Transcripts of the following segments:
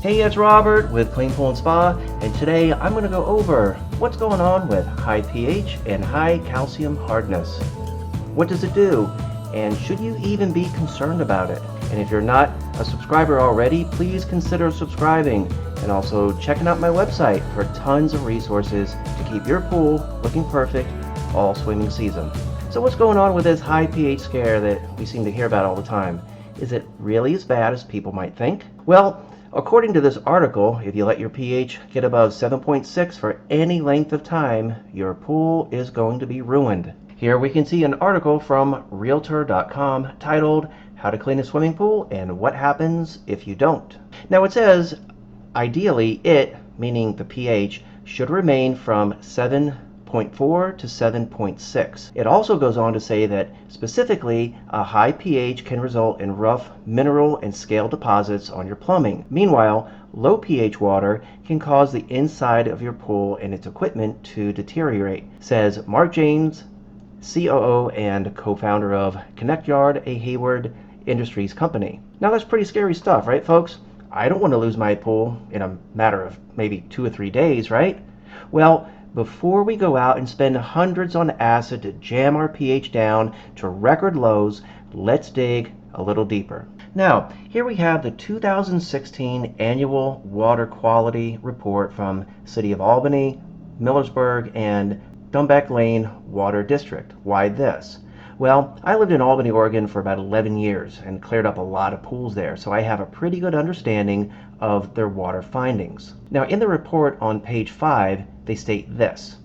Hey, it's Robert with Clean Pool and Spa, and today I'm going to go over what's going on with high pH and high calcium hardness. What does it do? And should you even be concerned about it? And if you're not a subscriber already, please consider subscribing and also checking out my website for tons of resources to keep your pool looking perfect all swimming season. So what's going on with this high pH scare that we seem to hear about all the time? Is it really as bad as people might think? Well, according to this article, if you let your pH get above 7.6 for any length of time, your pool is going to be ruined. Here we can see an article from Realtor.com titled, How to Clean a Swimming Pool and What Happens If You Don't. Now it says, ideally it, meaning the pH, should remain from 7.4 to 7.6. It also goes on to say that specifically a high pH can result in rough mineral and scale deposits on your plumbing. Meanwhile, low pH water can cause the inside of your pool and its equipment to deteriorate, says Mark James, COO and co-founder of Connect Yard, a Hayward Industries company. Now that's pretty scary stuff, right folks? I don't want to lose my pool in a matter of maybe 2 or 3 days, right? Well, before we go out and spend hundreds on acid to jam our pH down to record lows, let's dig a little deeper. Now, here we have the 2016 Annual Water Quality Report from City of Albany, Millersburg, and Dumbeck Lane Water District. Why this? Well, I lived in Albany, Oregon for about 11 years and cleared up a lot of pools there, so I have a pretty good understanding of their water findings. Now, in the report on page 5, they state this.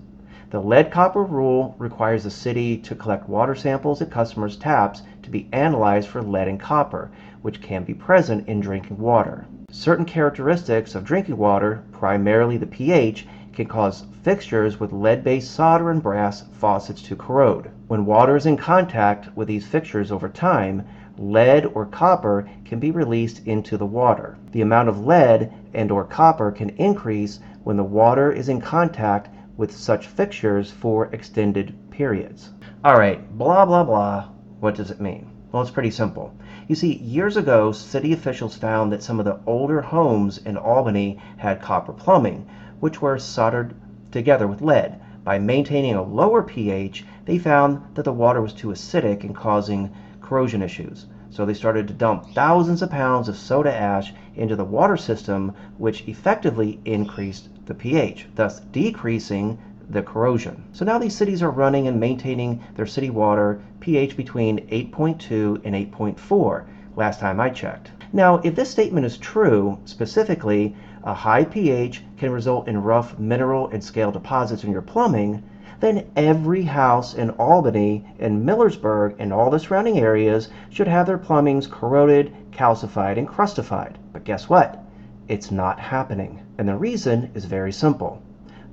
The lead copper rule requires the city to collect water samples at customers' taps to be analyzed for lead and copper, which can be present in drinking water. Certain characteristics of drinking water, primarily the pH, can cause fixtures with lead-based solder and brass faucets to corrode. When water is in contact with these fixtures over time, lead or copper can be released into the water. The amount of lead and or copper can increase when the water is in contact with such fixtures for extended periods. Alright, blah blah blah, what does it mean? Well, it's pretty simple. You see, years ago, city officials found that some of the older homes in Albany had copper plumbing, which were soldered together with lead. By maintaining a lower pH, they found that the water was too acidic and causing corrosion issues. So they started to dump thousands of pounds of soda ash into the water system, which effectively increased the pH, thus decreasing the corrosion. So now these cities are running and maintaining their city water pH between 8.2 and 8.4, last time I checked. Now, if this statement is true, specifically, a high pH can result in rough mineral and scale deposits in your plumbing, then every house in Albany and Millersburg and all the surrounding areas should have their plumbings corroded, calcified, and crustified. But guess what? It's not happening. And the reason is very simple.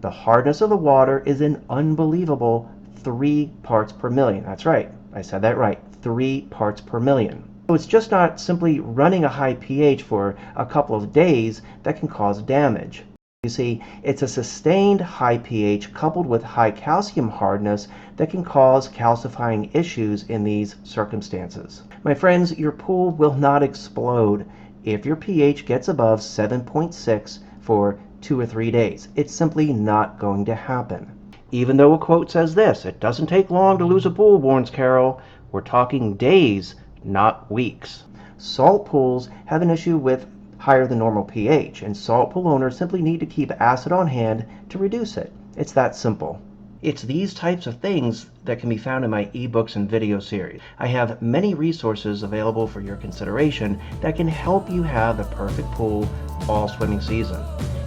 The hardness of the water is an unbelievable 3 parts per million. That's right. I said that right. 3 parts per million. So it's just not simply running a high pH for a couple of days that can cause damage. You see, it's a sustained high pH coupled with high calcium hardness that can cause calcifying issues in these circumstances. My friends, your pool will not explode if your pH gets above 7.6 for 2 or 3 days. It's simply not going to happen. Even though a quote says this, it doesn't take long to lose a pool, warns Carol. We're talking days, not weeks. Salt pools have an issue with higher than normal pH, and salt pool owners simply need to keep acid on hand to reduce it. It's that simple. It's these types of things that can be found in my ebooks and video series. I have many resources available for your consideration that can help you have the perfect pool all swimming season.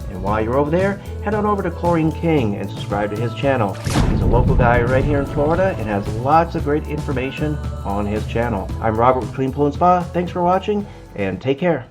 And while you're over there, head on over to Chlorine King and subscribe to his channel. He's a local guy right here in Florida and has lots of great information on his channel. I'm Robert with Clean Pool and Spa. Thanks for watching and take care.